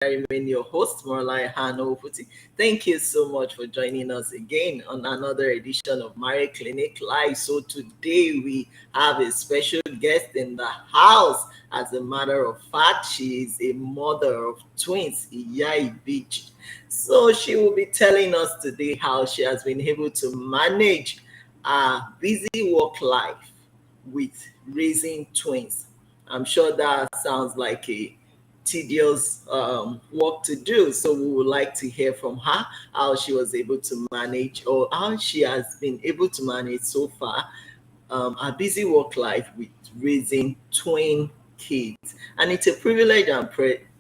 I remain your host, Morlai Hanofuti. Thank you so much for joining us again on another edition of Marriage Clinic Live. So today we have a special guest in the house. As a matter of fact, she is a mother of twins, Iyai Beach. So she will be telling us today how she has been able to manage a busy work life with raising twins. I'm sure that sounds like a tedious work to do. So we would like to hear from her how she was able to manage, or how she has been able to manage so far a busy work life with raising twin kids. And it's a privilege and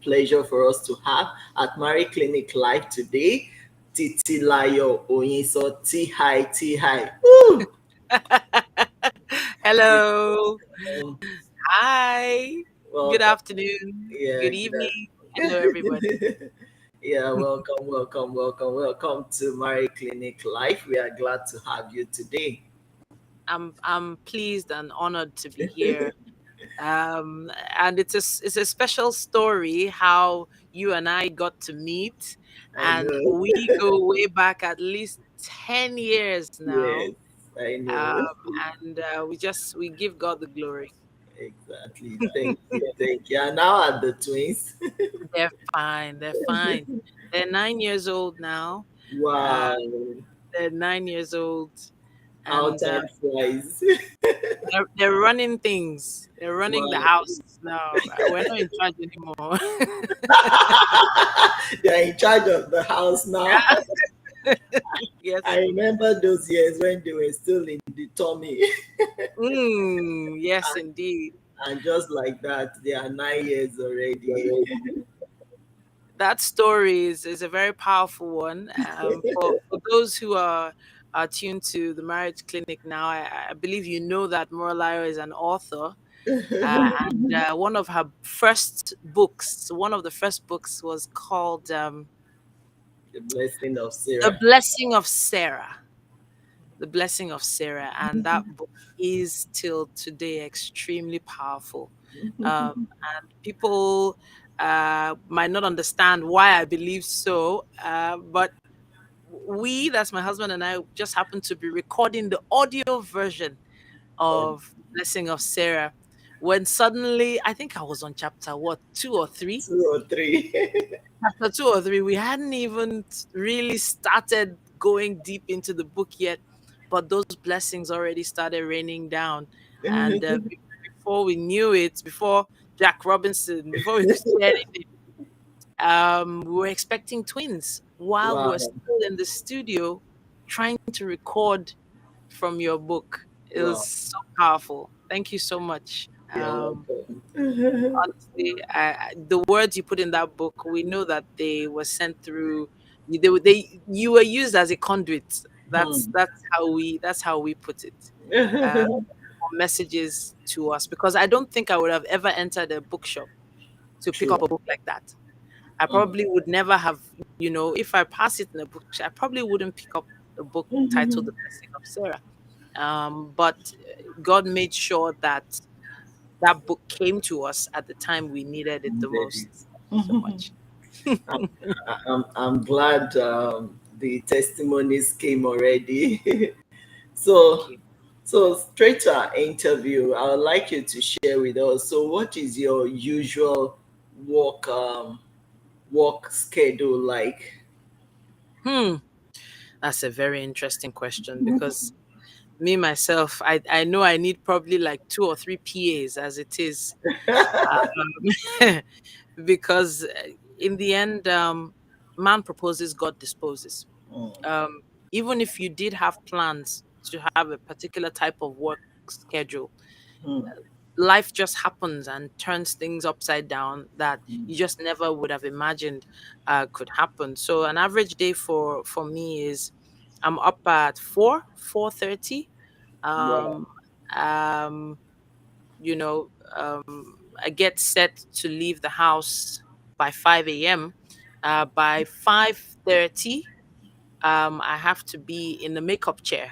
pleasure for us to have at Marie Clinic Live today, Titi Oyinsan. Ti. Woo! Hello. Um, Hi. Good welcome. afternoon. Yeah, Good good. evening. Hello, everybody. Yeah, welcome to Marie Clinic Life. We are glad to have you today. I'm pleased and honored to be here. And it's a special story how you and I got to meet, I and know. we go way back at least 10 years now. Yes, I Um, know. we give God the glory. Exactly. Thank you. Thank you. And now at the twins. They're fine. They're fine. They're 9 years old now. Uh, Wow. they're 9 years old, How and time flies. they're running things. They're running the Wow. house now. We're not in charge anymore. They're in charge of the house now. Yes, I indeed. remember those years when they were still in the tummy. Yes, indeed. And just like that, they are 9 years already. That story is a very powerful one. For those who are tuned to the Marriage Clinic now, I believe you know that Moralayo is an author. And one of the first books was called The blessing of The Sarah. Blessing of Sarah. The Blessing of Sarah, and that book is till today extremely powerful. And people might not understand why I believe so, but that's my husband and I, just happened to be recording the audio version Or of Blessing of Sarah when suddenly, I think I was on chapter what, two or three? 2 or 3. Chapter two or three. We hadn't even really started going deep into the book yet, but those blessings already started raining down. And before we knew it, before Jack Robinson, before we could say anything, we were expecting twins while we Wow. were still in the studio trying to record from your book. It was Wow. so powerful. Thank you so much. You're welcome. Honestly, the words you put in that book, we know that they were sent through. You were used as a conduit. Hmm. That's how we put it. Uh, for messages to us, because I don't think I would have ever entered a bookshop to pick True. up a book like that. I Hmm. probably would never have, if I pass it in a book, I probably wouldn't pick up a book titled The Blessing of Sarah. But God made sure that that book came to us at the time we needed it the That most. is. Thank you so much. I'm glad the testimonies came already. Thank so, you. so straight to our interview, I would like you to share with us. So, what is your usual work work schedule like? Hmm. That's a very interesting question because me myself, I know I need probably like two or three PAs as it is, um, because in the end, man proposes, God disposes. Mm, Um, Even if you did have plans to have a particular type of work schedule, mm, life just happens and turns things upside down that mm. you just never would have imagined could happen. So an average day for me is I'm up at 4:30. Wow. Um, um, you know, I get set to leave the house by 5 a.m. By 5:30, I have to be in the makeup chair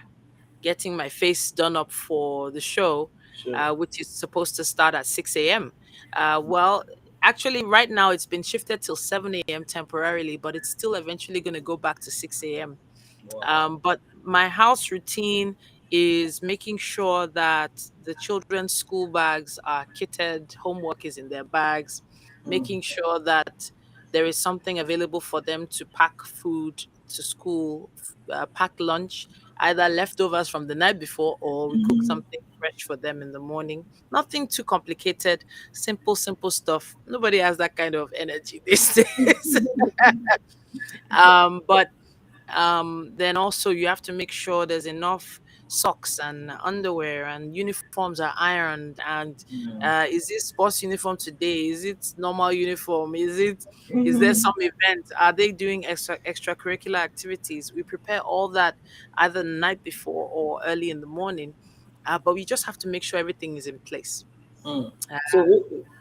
getting my face done up for the show, Sure. which is supposed to start at 6 a.m. Well, Actually, right now it's been shifted till 7 a.m. temporarily, but it's still eventually going to go back to 6 a.m. Wow. But my house routine is making sure that the children's school bags are kitted, homework is in their bags, Mm. making sure that there is something available for them to pack food to school, pack lunch, either leftovers from the night before or we cook something fresh for them in the morning. Nothing too complicated, simple, simple stuff. Nobody has that kind of energy these days. But then also you have to make sure there's enough socks and underwear and uniforms are ironed. And Mm. is it sports uniform today? Is it normal uniform? Is there some event? Are they doing extracurricular activities? We prepare all that either the night before or early in the morning. But we just have to make sure everything is in place. Mm. Uh,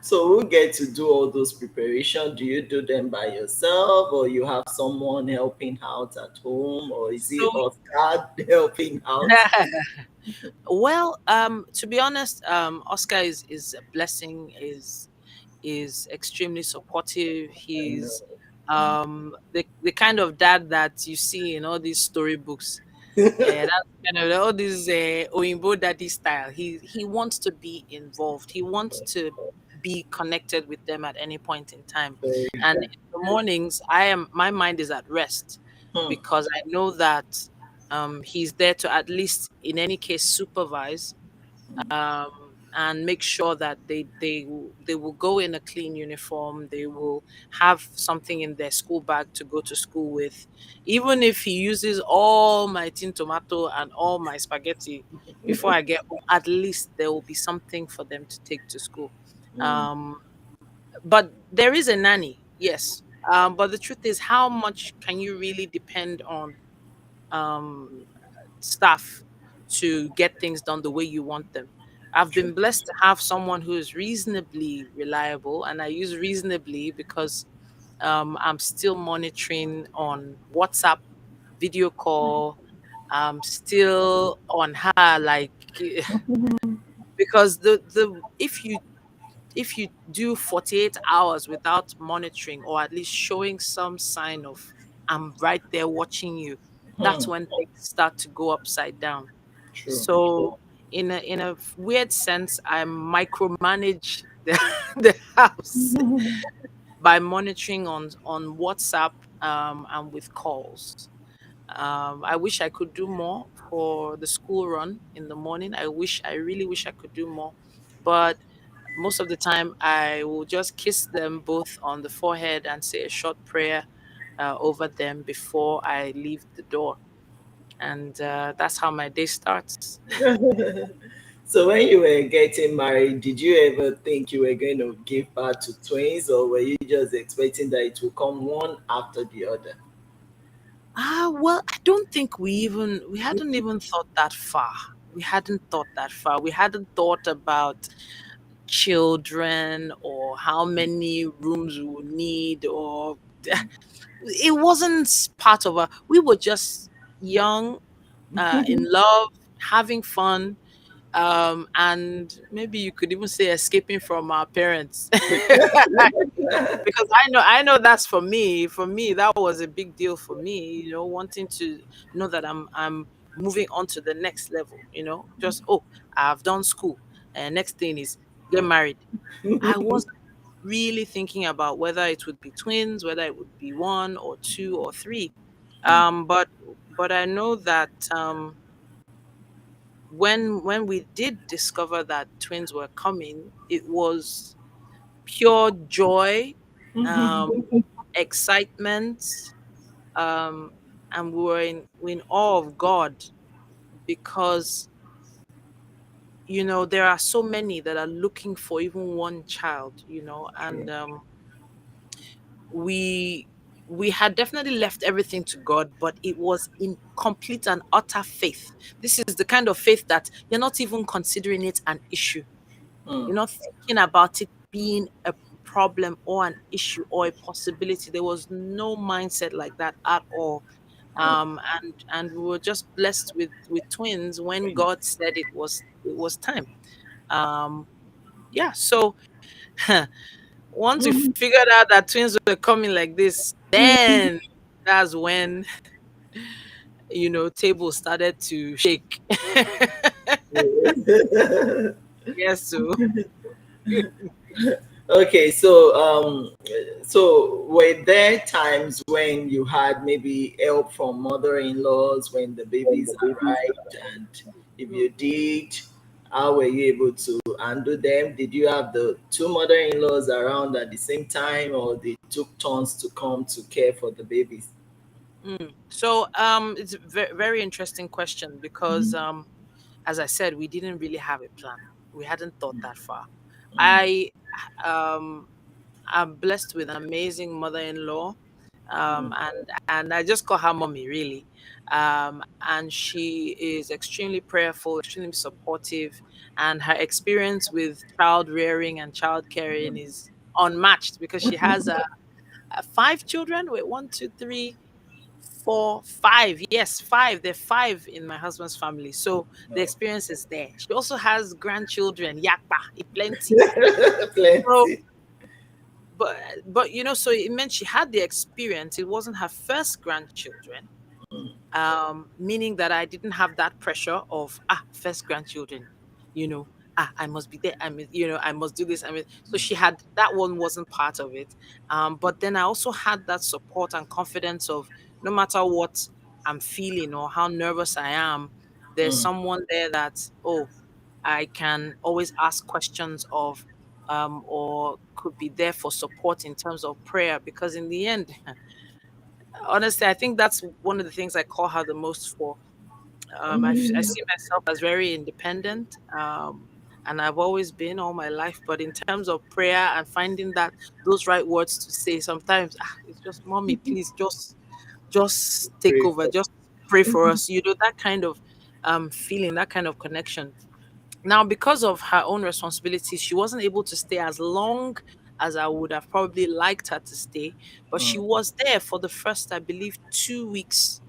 So who get to do all those preparation? Do you do them by yourself, or you have someone helping out at home, or is so it Oscar helping out? well, to be honest, Oscar is a blessing. Is extremely supportive. I know. He's the kind of dad that you see in all these storybooks. That's kind of all these Oyinbo daddy style. He wants to be involved. He wants to be connected with them at any point in time. Very And good. in the mornings, my mind is at rest Hmm. because I know that he's there to at least in any case supervise um, and make sure that they will go in a clean uniform. They will have something in their school bag to go to school with. Even if he uses all my tin tomato and all my spaghetti before I get home, at least there will be something for them to take to school. Mm. Um, but there is a nanny, yes. But the truth is, how much can you really depend on um, staff to get things done the way you want them? I've True. been blessed to have someone who is reasonably reliable, and I use reasonably because I'm still monitoring on WhatsApp, video call. I'm still on her, like because the if you do 48 hours without monitoring or at least showing some sign of I'm right there watching you, that's Hmm. when things start to go upside down. True. So in a weird sense, I micromanage the house by monitoring on WhatsApp and with calls. I wish I could do more for the school run in the morning. I really wish I could do more. But most of the time, I will just kiss them both on the forehead and say a short prayer over them before I leave the door. And that's how my day starts. So when you were getting married, did you ever think you were going to give birth to twins, or were you just expecting that it will come one after the other? Well, I don't think we hadn't even thought that far. We hadn't thought that far. We hadn't thought about children or how many rooms we would need or it wasn't part of our we were just young, in love, having fun, and maybe you could even say escaping from our parents. Because I know that's for me. For me, that was a big deal for me, wanting to know that I'm moving on to the next level, just I've done school and next thing is get married. I wasn't really thinking about whether it would be twins, whether it would be one or two or three. But I know that when we did discover that twins were coming, it was pure joy, um, excitement, um, and we were in awe of God because there are so many that are looking for even one child, and True. we we had definitely left everything to God, but it was in complete and utter faith. This is the kind of faith that you're not even considering it an issue. Hmm. You're not thinking about it being a problem or an issue or a possibility. There was no mindset like that at all. And we were just blessed with twins when God said it was time. Um, yeah. So Once we figured out that twins were coming like this, then that's when tables started to shake. Yes, so Okay, so were there times when you had maybe help from mother-in-laws when the babies arrived, and if you did, how were you able to handle them? Did you have the two mother-in-laws around at the same time, or they took turns to come to care for the babies? it's a very interesting question because as I said, we didn't really have a plan. We hadn't thought that far. I um I'm blessed with an amazing mother-in-law, and I just call her mommy really. And she is extremely prayerful, extremely supportive, and her experience with child rearing and child caring is unmatched because she has five children. Wait, one, two, three, four, five. Yes, five. There are five in my husband's family, so the No. experience is there. She also has grandchildren, yakpa, plenty. So Plenty. but so it meant she had the experience. It wasn't her first grandchildren, meaning that I didn't have that pressure of first grandchildren, you know I must be there. I must do this. So she had that one wasn't part of it. But then I also had that support and confidence of no matter what I'm feeling or how nervous I am, there's Mm, someone there that, oh, I can always ask questions of, or could be there for support in terms of prayer. Because in the end, honestly, I think that's one of the things I call her the most for. I mm, see myself as very independent, and I've always been all my life. But in terms of prayer and finding those right words to say, sometimes it's just, mommy, please just take pray over, for. just pray for us. That kind of feeling, that kind of connection. Now, because of her own responsibilities, she wasn't able to stay as long as I would have probably liked her to stay, but she Mm, was there for the first, I believe, 2 weeks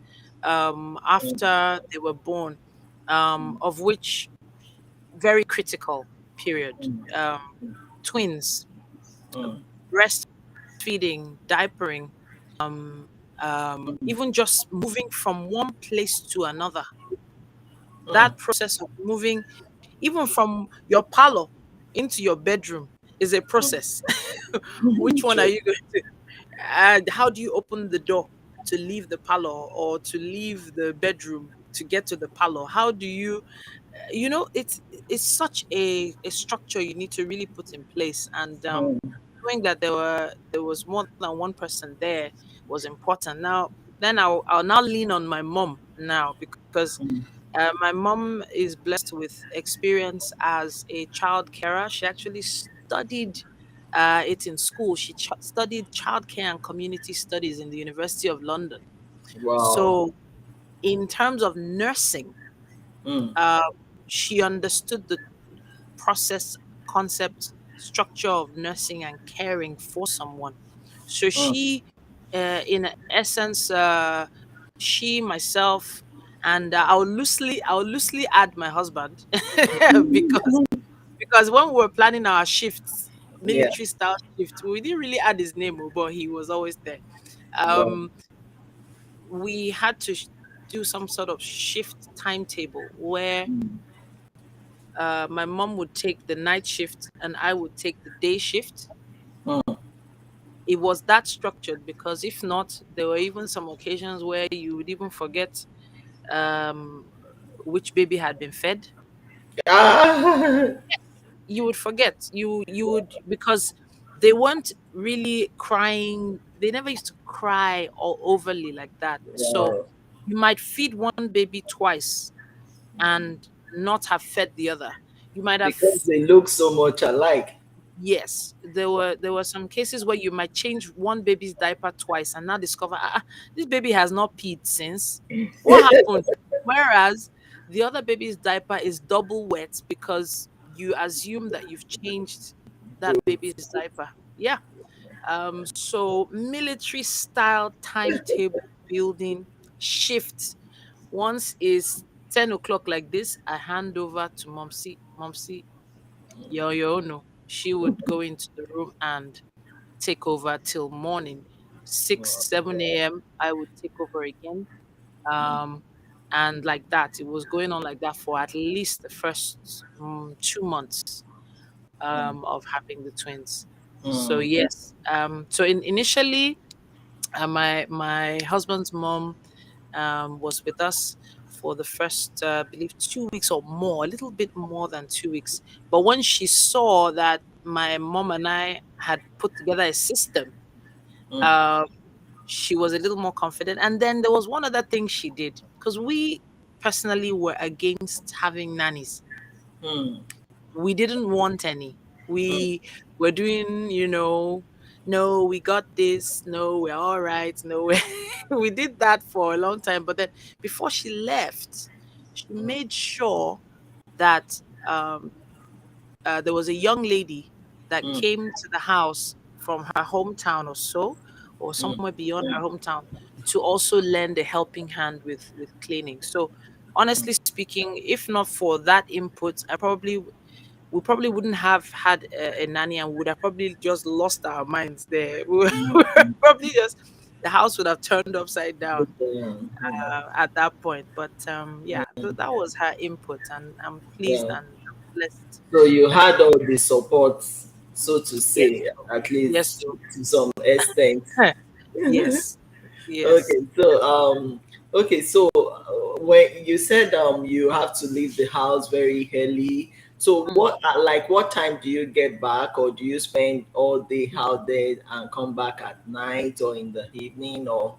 mm, after they were born, of which very critical period. mm, Twins, mm, breastfeeding, diapering, even just moving from one place to another. mm. That process of moving, even from your parlor into your bedroom, is a process. Which one are True. you going to? And how do you open the door to leave the parlor or to leave the bedroom to get to the parlor? How do you? It's such a structure you need to really put in place. And Mm, knowing that there was more than one person there was important. Now, then I'll now lean on my mom now because mm, my mom is blessed with experience as a child carer. She actually studied it in school. She studied childcare and community studies in the University of London. wow. So, in terms of nursing, Mm, uh, she understood the process, concept, structure of nursing and caring for someone. So mm, in essence, she, myself, and I'll loosely add my husband because when we were planning our shifts, yeah. military style shift, we didn't really add his name, but he was always there. Wow. Um, we had to do some sort of shift timetable where Mm, my mom would take the night shift and I would take the day shift. mm, It was that structured because if not, there were even some occasions where you would even forget um, which baby had been fed. ah, You would forget. You would, because they weren't really crying. They never used to cry or overly like that. So wow. you might feed one baby twice and not have fed the other. You might have. Because they look so much alike. Yes, there were some cases where you might change one baby's diaper twice and now discover this baby has not peed since. What happened? Whereas the other baby's diaper is double wet because you assume that you've changed that baby's diaper. Yeah. So military style timetable building shift. Once is 10 o'clock like this, I hand over to Momsy. Momsy, yo, no. She would go into the room and take over till morning, 6, 7 a.m. I would take over again. Um, and like that, it was going on like that for at least the first 2 months of having the twins. So Mm, yes, initially, my husband's mom was with us for the first, I believe, 2 weeks or more, a little bit more than 2 weeks. But when she saw that my mom and I had put together a system, mm, um, she was a little more confident. And then there was one other thing she did, because we personally were against having nannies. mm, We didn't want any. We were doing, no, we got this. No, we're all right. No, we did that for a long time. But then before she left, she made sure that there was a young lady that mm, came to the house from her hometown or so, or mm, somewhere beyond her hometown, to also lend a helping hand with cleaning. So honestly speaking, if not for that input, we probably wouldn't have had a nanny, and would have probably just lost our minds there. We would mm. probably just, the house would have turned upside down Yeah. at that point. But yeah, that was her input, and I'm pleased Yeah. and blessed So you that had all the support, so to yes, say, at yes, least so to some extent. yes, yes. Okay, so when you said you have to leave the house very early, so Mm, what time do you get back, or do you spend all day out there and come back at night or in the evening, or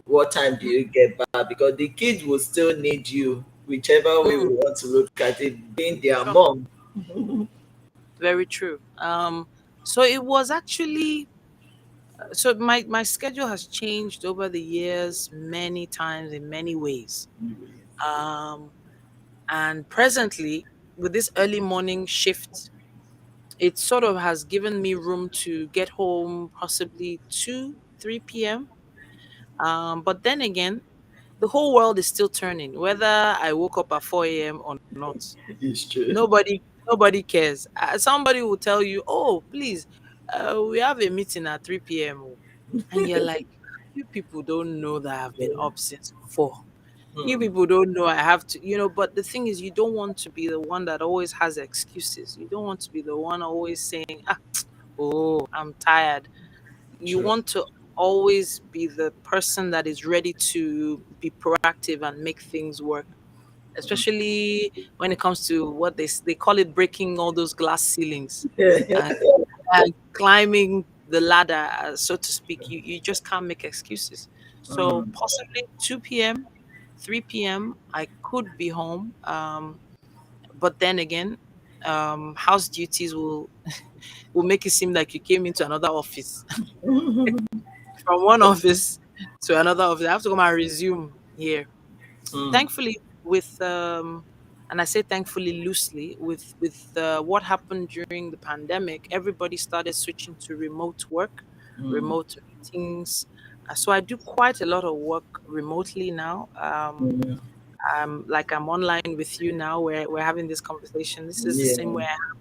what time do you get back? Because the kids will still need you, whichever way we mm, want to look at it, being their sure, mom. very true. So it was actually, so my schedule has changed over the years many times in many ways. Um, and presently, with this early morning shift, it sort of has given me room to get home possibly 2, 3 p.m. But then again, the whole world is still turning, whether I woke up at 4 a.m. or not. It's true. Nobody cares. Somebody will tell you, "Oh, please, we have a meeting at 3 p.m." Oh." And you're like, "You people don't know that I've been up since 4. You Hmm. people don't know I have to, But the thing is, you don't want to be the one that always has excuses. You don't want to be the one always saying, oh, I'm tired. You True. want to always be the person that is ready to be proactive and make things work, especially when it comes to what they call it, breaking all those glass ceilings and, and climbing the ladder, so to speak. You just can't make excuses. So Hmm. possibly 2 p.m., 3 p.m., I could be home. But then again, house duties will make it seem like you came into another office. From one office to another office. I have to come and resume here. Hmm. Thankfully, with and I say thankfully loosely, with what happened during the pandemic, everybody started switching to remote work, Hmm. remote meetings. So I do quite a lot of work remotely now. Hmm. I'm online with you now. We're having this conversation. This is the Yeah. same way I have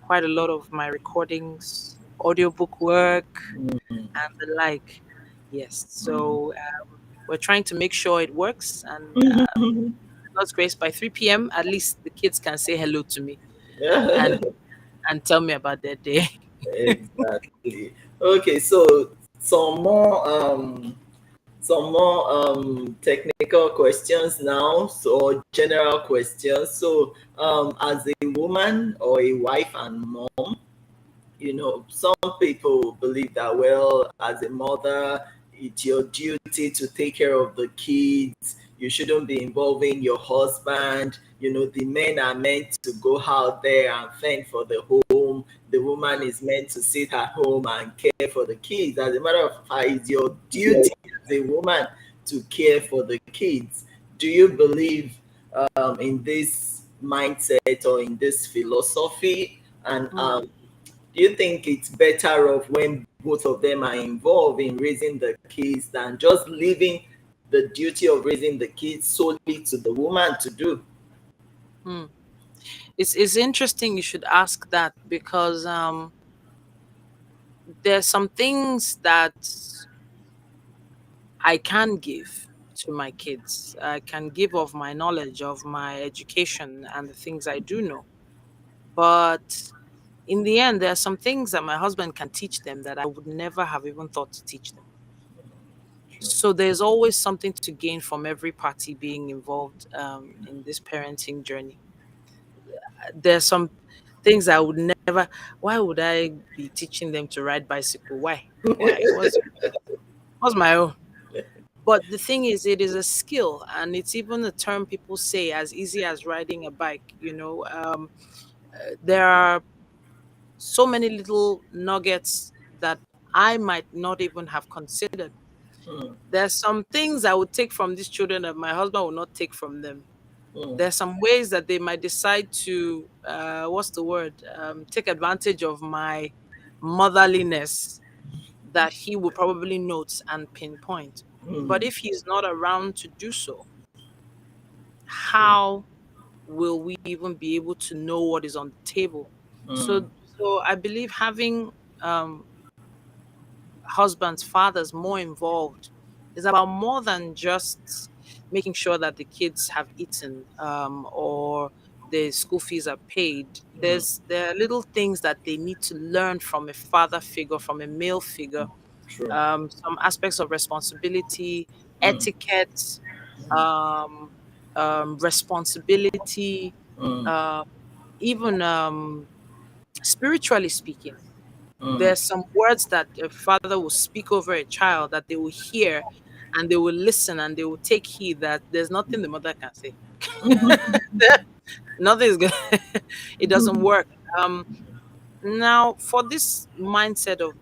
quite a lot of my recordings, audiobook work, and the like. Yes. So we're trying to make sure it works, and God's grace, by 3 p.m., at least the kids can say hello to me and tell me about their day. Exactly. Okay, so some more technical questions now, so general questions. So as a woman or a wife and mom, some people believe that, well, as a mother, it's your duty to take care of the kids. You shouldn't be involving your husband. The men are meant to go out there and fend for the home. The woman is meant to sit at home and care for the kids. As a matter of fact, it's your duty as a woman to care for the kids. Do you believe in this mindset or in this philosophy? And Mm, do you think it's better off when both of them are involved in raising the kids than just leaving the duty of raising the kids solely to the woman to do? mm. It's interesting you should ask that, because there's some things that I can give to my kids. I can give of my knowledge, of my education, and the things I do know. But in the end, there are some things that my husband can teach them that I would never have even thought to teach them. True. So there's always something to gain from every party being involved in this parenting journey. There's some things I would never. Why would I be teaching them to ride bicycle? Why? Why? What's my own? But the thing is, it is a skill, and it's even a term people say as easy as riding a bike. There are so many little nuggets that I might not even have considered. Mm, There's some things I would take from these children that my husband will not take from them. mm, There's some ways that they might decide to, what's the word, take advantage of my motherliness that he will probably note and pinpoint. But mm, if he's not around to do so, true. how will we even be able to know what is on the table? Mm, So I believe having um, husbands, fathers more involved is about more than just making sure that the kids have eaten or the school fees are paid. mm, There are little things that they need to learn from a father figure, from a male figure, true. some aspects of responsibility, Mm, etiquette, um, responsibility, mm, uh, even spiritually speaking. mm, There's some words that a father will speak over a child that they will hear and they will listen and they will take heed that there's nothing the mother can say. Nothing is going it doesn't work. Um, Now, for this mindset of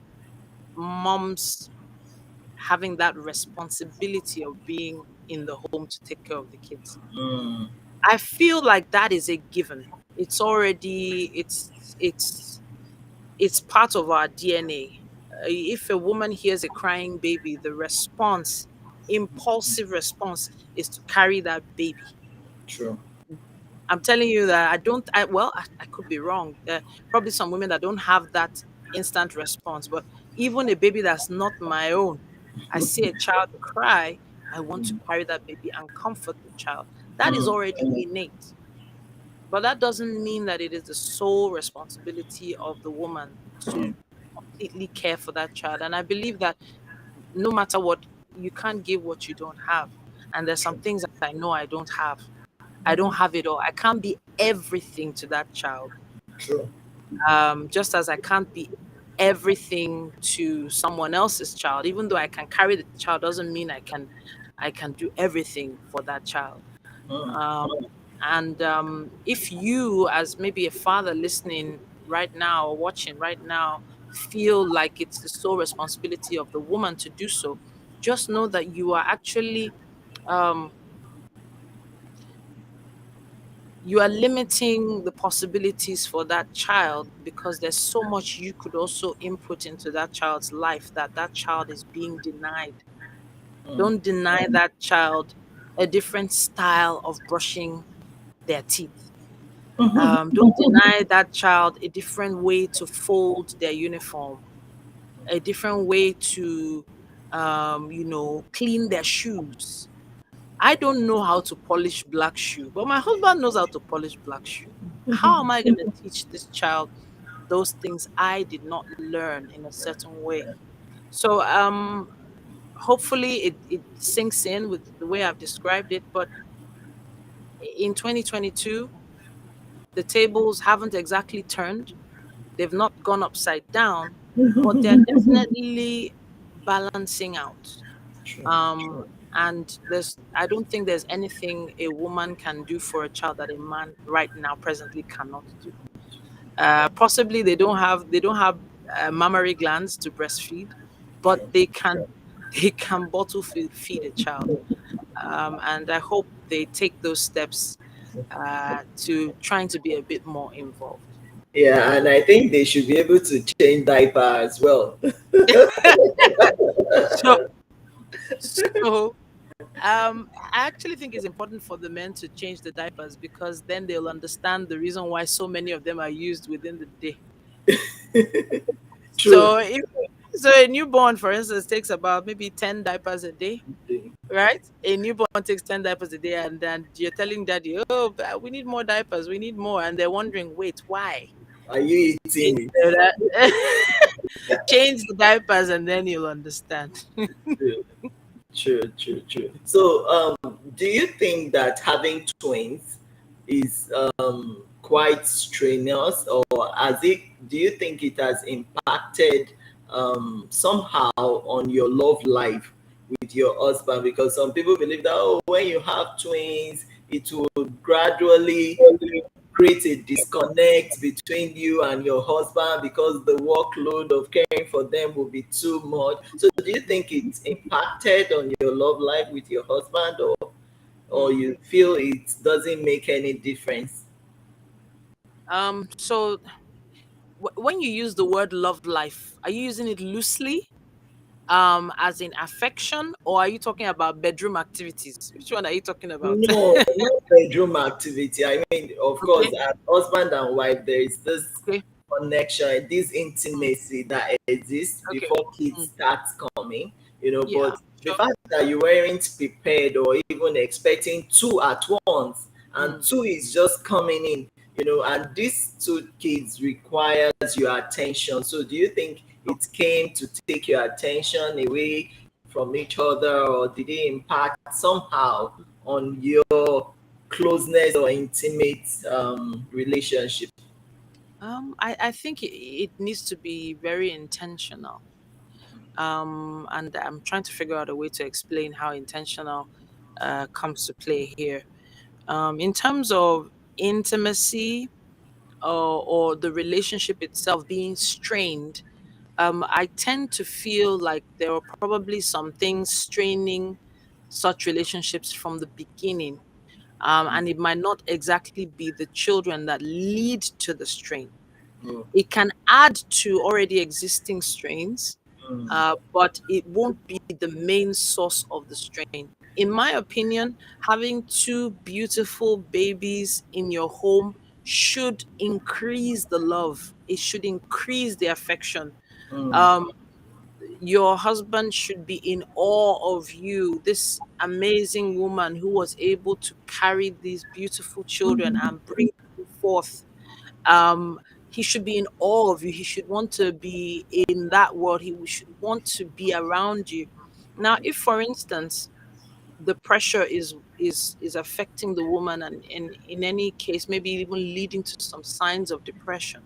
moms having that responsibility of being in the home to take care of the kids, mm, I feel like that is a given. It's already it's part of our DNA. If a woman hears a crying baby, the response, impulsive response, is to carry that baby. true. I'm telling you that I don't. I could be wrong. There are probably some women that don't have that instant response. But even a baby that's not my own, I see a child cry. I want to carry that baby and comfort the child. That is Mm, already innate. But that doesn't mean that it is the sole responsibility of the woman to completely care for that child. And I believe that no matter what, you can't give what you don't have. And there's some true. things that I know I don't have. I don't have it all. I can't be everything to that child. True. Just as I can't be everything to someone else's child. Even though I can carry the child, doesn't mean I can do everything for that child. Mm, Um, and if you, as maybe a father listening right now or watching right now, feel like it's the sole responsibility of the woman to do so, just know that um, you are limiting the possibilities for that child because there's so much you could also input into that child's life that that child is being denied. mm, Don't deny that child a different style of brushing their teeth. Don't deny that child a different way to fold their uniform, a different way to, clean their shoes. I don't know how to polish black shoe, but my husband knows how to polish black shoe. How am I going to teach this child those things I did not learn in a certain way? So, hopefully it sinks in with the way I've described it. But in 2022, the tables haven't exactly turned. They've not gone upside down, but they're definitely balancing out. true. Um, and I don't think there's anything a woman can do for a child that a man right now presently cannot do. Possibly they don't have mammary glands to breastfeed, but True. they can they can bottle feed a child. And I hope they take those steps to trying to be a bit more involved. Yeah, and I think they should be able to change diaper as well. So so I actually think it's important for the men to change the diapers because then they'll understand the reason why so many of them are used within the day. True. So if so a newborn, for instance, takes about maybe 10 diapers a day, right? A newborn takes 10 diapers a day, and then you're telling daddy, oh, we need more diapers, we need more. And they're wondering, wait, why? Are you eating Change it? change the diapers, and then you'll understand. True, true. So, do you think that having twins is quite strenuous, or has it? Do you think it has impacted somehow on your love life with your husband? Because some people believe that, oh, when you have twins, it will gradually create a disconnect between you and your husband because the workload of caring for them will be too much. So do you think it's impacted on your love life with your husband, or Mm. you feel it doesn't make any difference? So when you use the word love life, are you using it loosely, as in affection, or are you talking about bedroom activities? Which one are you talking about? No, not bedroom activity. I mean, of course, Okay, as husband and wife, there is this okay, connection, this mm, intimacy that exists okay, before kids mm, start coming, yeah, but the sure, fact that you weren't prepared or even expecting two at once, and mm, two is just coming in, and these two kids requires your attention. So do you think it came to take your attention away from each other, or did it impact somehow on your closeness or intimate relationship? I think it needs to be very intentional. And I'm trying to figure out a way to explain how intentional comes to play here. In terms of intimacy, or the relationship itself being strained, I tend to feel like there are probably some things straining such relationships from the beginning. And it might not exactly be the children that lead to the strain. Mm, It can add to already existing strains, mm, but it won't be the main source of the strain. In my opinion, having two beautiful babies in your home should increase the love. It should increase the affection. mm, Um, your husband should be in awe of you, this amazing woman who was able to carry these beautiful children and bring them forth. um he should be in awe of you. He should want to be in that world. He should want to be around you. Now, if for instance the pressure is affecting the woman, and in any case maybe even leading to some signs of depression,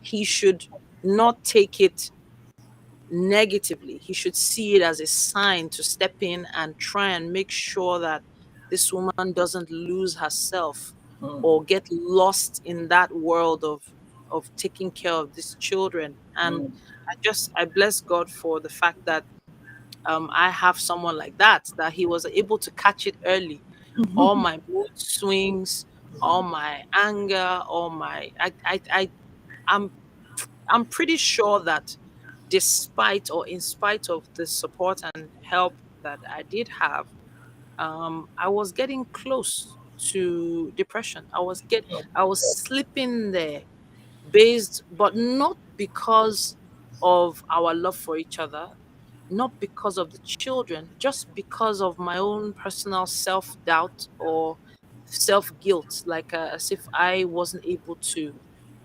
he should not take it negatively. He should see it as a sign to step in and try and make sure that this woman doesn't lose herself mm, or get lost in that world of taking care of these children. And mm, I bless God for the fact that I have someone like that, that he was able to catch it early. All my mood swings, all my anger, all my I'm I'm pretty sure that despite or in spite of the support and help that I did have, I was getting close to depression. I was slipping there, based, but not because of our love for each other, not because of the children, just because of my own personal self doubt or self guilt, like as if I wasn't able to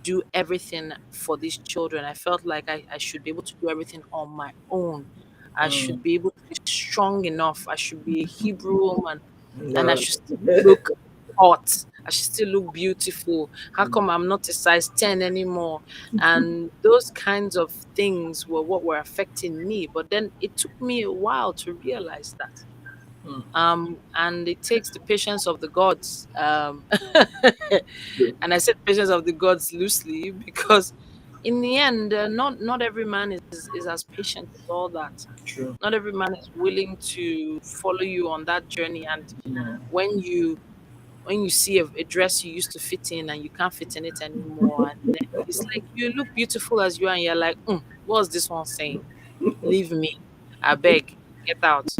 do everything for these children. I felt like I should be able to do everything on my own. I should mm. be able to be strong enough. I should be a Hebrew woman, and I No. should still look hot. I should still look beautiful. How Mm, come I'm not a size 10 anymore? And those kinds of things were what were affecting me. But then it took me a while to realize that. mm, And it takes the patience of the gods. true, And I said patience of the gods loosely because in the end, not every man is as patient as all that. true. Not every man is willing to follow you on that journey. And Mm, when you see a dress you used to fit in and you can't fit in it anymore, and then it's like you look beautiful as you are, and you're like, what's this one saying? Leave me, I beg, get out.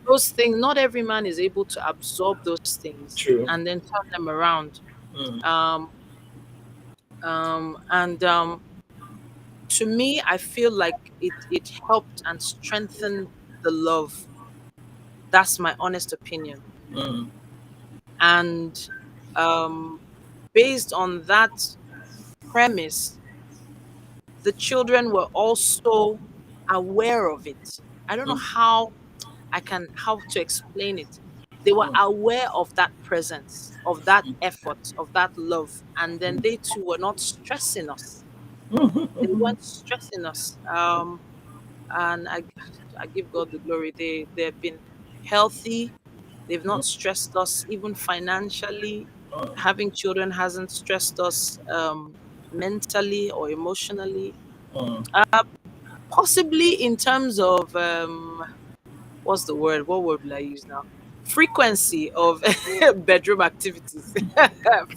Those things, not every man is able to absorb those things true. and then turn them around. Mm, Um, and to me, I feel like it helped and strengthened the love. That's my honest opinion. mm, And um, based on that premise, the children were also aware of it. I don't know mm, how to explain it. They were mm, aware of that presence, of that effort, of that love, and then they too were not stressing us. They mm, weren't stressing us. And I give God the glory. They've been healthy. They've not stressed us, even financially. Having children hasn't stressed us mentally or emotionally. mm. Possibly in terms of what's the word? What word will I use now? Frequency of bedroom activities.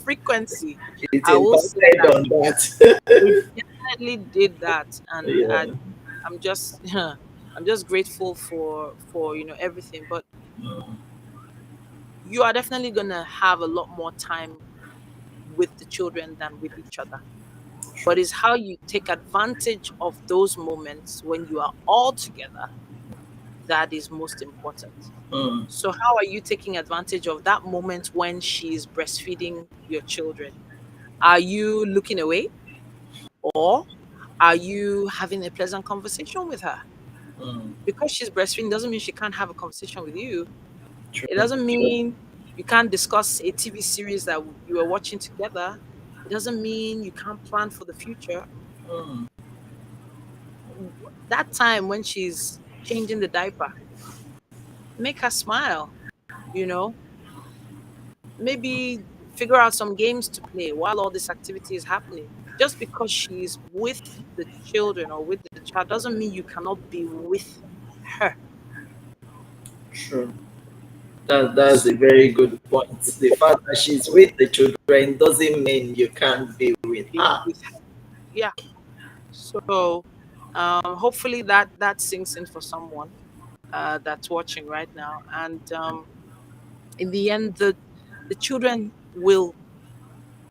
Frequency. It I will say impacted that on that. it definitely did that, and Yeah. I'm just I'm just grateful for everything. But Mm, you are definitely gonna have a lot more time with the children than with each other. true. But it's how you take advantage of those moments when you are all together that is most important. Mm, So, how are you taking advantage of that moment when she's breastfeeding your children? Are you looking away, or are you having a pleasant conversation with her? mm, Because she's breastfeeding doesn't mean she can't have a conversation with you. true. It doesn't True. mean you can't discuss a TV series that you were watching together. It doesn't mean you can't plan for the future. Mm, That time when she's changing the diaper, make her smile, you know, maybe figure out some games to play while all this activity is happening. Just because she's with the children or with the child doesn't mean you cannot be with her. true. That's So, a very good point. The fact that she's with the children doesn't mean you can't be with be her. with her. Yeah. So hopefully that sinks in for someone that's watching right now. And in the end, the children will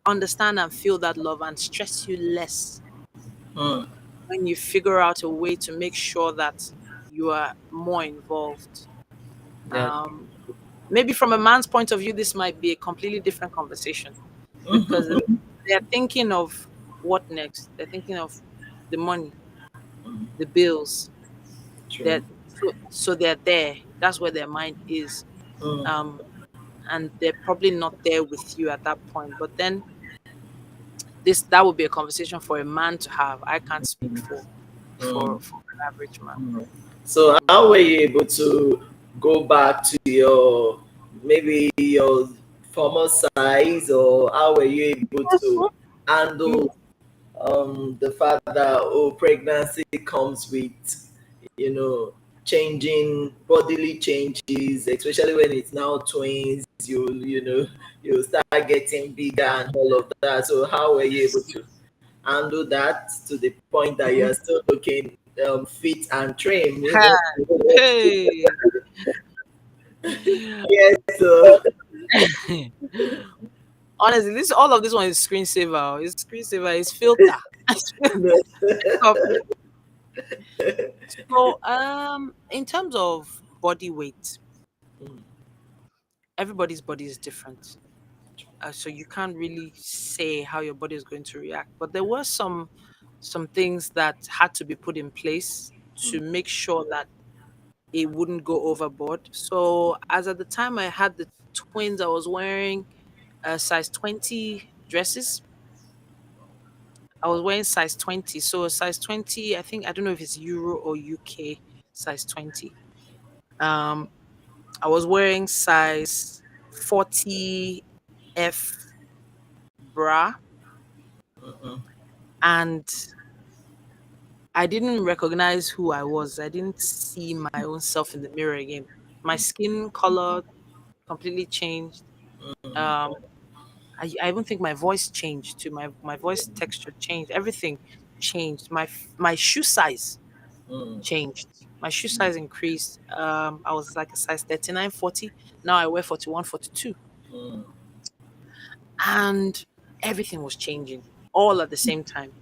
understand and feel that love and stress you less Mm, when you figure out a way to make sure that you are more involved. yeah. Um, Maybe from a man's point of view, this might be a completely different conversation because Mhm. they're thinking of what next. They're thinking of the money, Mm, the bills. true. So they're there. That's where their mind is. Mm, Um, and they're probably not there with you at that point. But then this that would be a conversation for a man to have. I can't speak for mm, for an average man. mm. So Mm. how were you able to go back to your maybe your former size, or how were you able to Mm. handle the fact that pregnancy comes with you know changing bodily changes, especially when it's now twins. You start getting bigger and all of that. So how were you able to handle that to the point that Mm. you're still looking fit and trim Ha, even? hey. Yes, so Honestly, this all of this one is screensaver. It's screensaver. It's filter. Copy. So, in terms of body weight, everybody's body is different. So you can't really say how your body is going to react. But there were some things that had to be put in place to make sure that it wouldn't go overboard. So as at the time I had the twins, I was wearing size 20 dresses. I was wearing size 20. So size 20, I think I don't know if it's Euro or UK size 20. Um I was wearing size 40 F bra, mm, and I didn't recognize who I was. I didn't see my own self in the mirror again. My skin color completely changed. Um, I even think my voice changed too. My voice texture changed. Everything changed. My shoe size mm, changed. My shoe size increased. I was like a size 39, 40. Now I wear 41, 42. mm, And everything was changing all at the same time.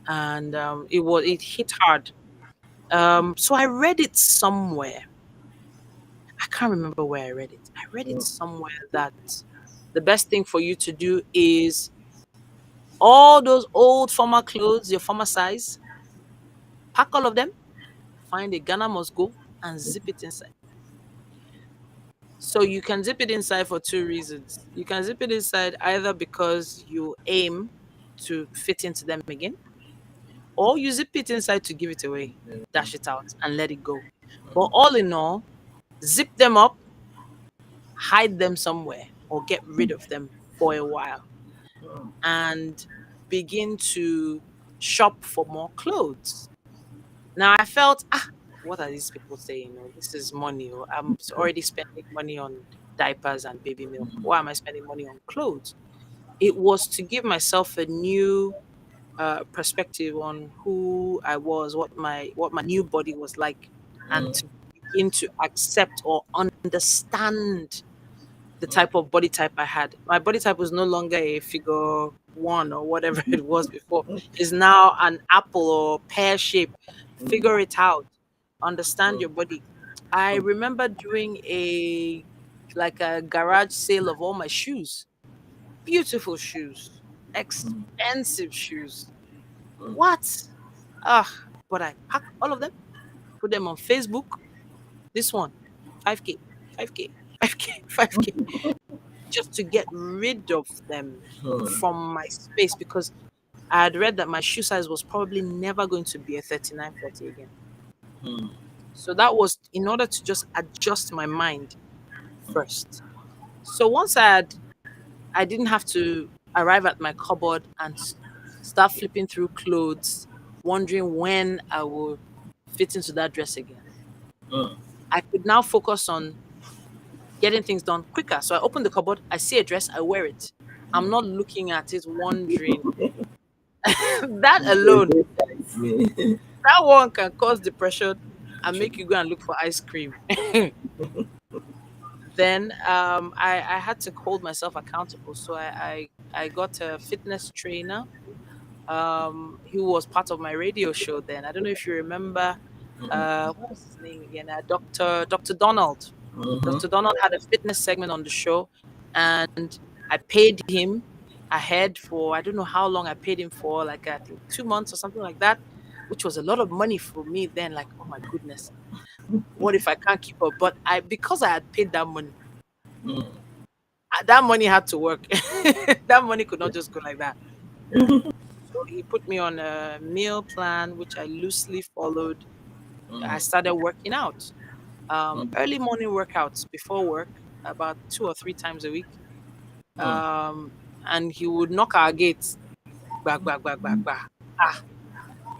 and it hit hard. So I read it somewhere. I can't remember where I read it. I read it somewhere that the best thing for you to do is all those old former clothes, your former size, pack all of them, find a Ghana must go and zip it inside. So you can zip it inside for two reasons. You can zip it inside either because you aim to fit into them again, or you zip it inside to give it away, dash it out, and let it go. But all in all, zip them up, hide them somewhere, or get rid of them for a while, and begin to shop for more clothes. Now I felt, what are these people saying? Oh, this is money. Oh, I'm already spending money on diapers and baby milk. Why am I spending money on clothes? It was to give myself a new perspective on who I was, what my new body was like, and to begin to accept or understand the type of body type I had. My body type was no longer a figure one or whatever it was before. It's now an apple or pear shape. Figure it out. Understand your body. I remember doing a garage sale of all my shoes. Beautiful shoes. Expensive shoes. What? Ah, but I pack all of them, put them on Facebook. This one, 5K, 5K, 5K, 5K, just to get rid of them from my space because I had read that my shoe size was probably never going to be a 39, 40 again. So that was in order to just adjust my mind first. So once I didn't have to arrive at my cupboard and start flipping through clothes, wondering when I would fit into that dress again. I could now focus on getting things done quicker. So I open the cupboard, I see a dress, I wear it. I'm not looking at it wondering. That alone, that one can cause depression and make you go and look for ice cream. Then I had to hold myself accountable. So I got a fitness trainer. He was part of my radio show then. I don't know if you remember. What was his name again? Dr. Donald. Dr. Donald had a fitness segment on the show, and I paid him ahead for I don't know how long I paid him for, like I think 2 months or something like that, which was a lot of money for me then. Like, oh my goodness, what if I can't keep up? But because I had paid that money, that money had to work. That money could not just go like that. So he put me on a meal plan, which I loosely followed. I started working out. Early morning workouts before work, about 2 or 3 times a week. And he would knock our gates, back, back, back, back, back.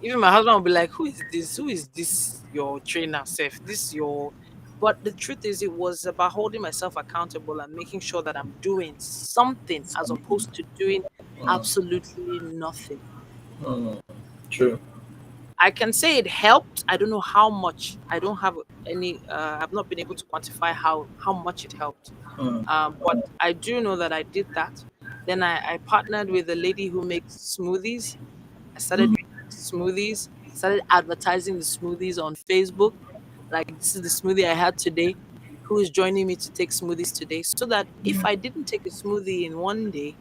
Even my husband would be like, "Who is this? Who is this? Your trainer, Seth? This your?" But the truth is, it was about holding myself accountable and making sure that I'm doing something as opposed to doing absolutely nothing. True. I can say it helped. I don't know how much. I don't have any. I've not been able to quantify how much it helped. But I do know that I did that. Then I partnered with a lady who makes smoothies. I started making smoothies. Started advertising the smoothies on Facebook. Like, this is the smoothie I had today. Who is joining me to take smoothies today? So that if I didn't take a smoothie in one day,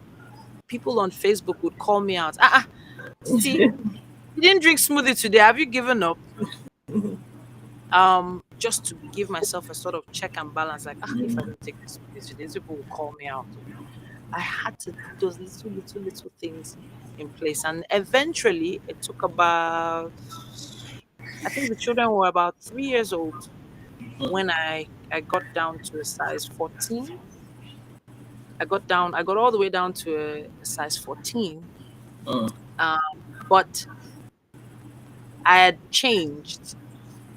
people on Facebook would call me out. Titi, you didn't drink smoothie today. Have you given up? Just to give myself a sort of check and balance. Like, if I don't take this smoothie today, these people will call me out. I had to put those little things in place, and eventually, it took about. I think the children were about 3 years old when I got down to a size 14. I got all the way down to a size 14. Um, but I had changed.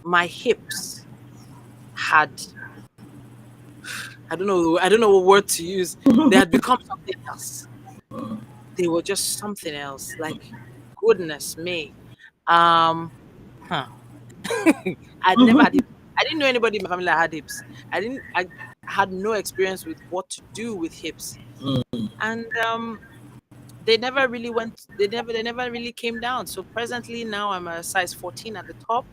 My hips had I don't know what word to use. They had become something else. They were just something else. Like, goodness me. Um huh. I'd never had hips. I didn't know anybody in my family that had hips. I had no experience with what to do with hips. And they never really came down. So presently now I'm a size 14 at the top.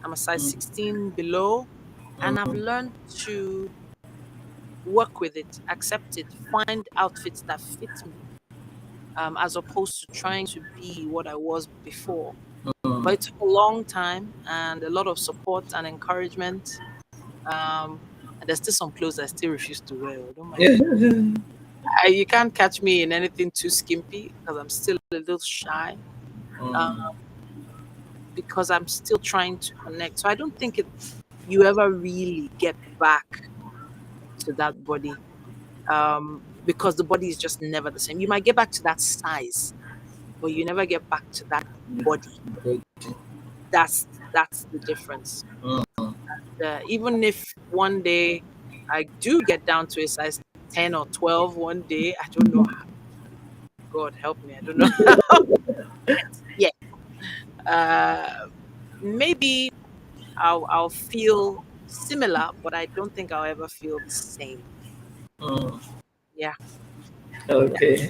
I'm a size Mm, 16 below, and I've learned to work with it, accept it, find outfits that fit me, as opposed to trying to be what I was before. But mm. it took a long time and a lot of support and encouragement. And there's still some clothes I still refuse to wear. Oh, don't mind me. You can't catch me in anything too skimpy because I'm still a little shy. Uh, Mm, because I'm still trying to connect. So I don't think you ever really get back to that body, because the body is just never the same. You might get back to that size, but you never get back to that body. good. That's the difference. Mm, Even if one day I do get down to a size 10 or 12 one day, I don't know how. God help me, I don't know how yet. Uh, Maybe I'll feel similar, but I don't think I'll ever feel the same. mm. Yeah, yeah. Okay.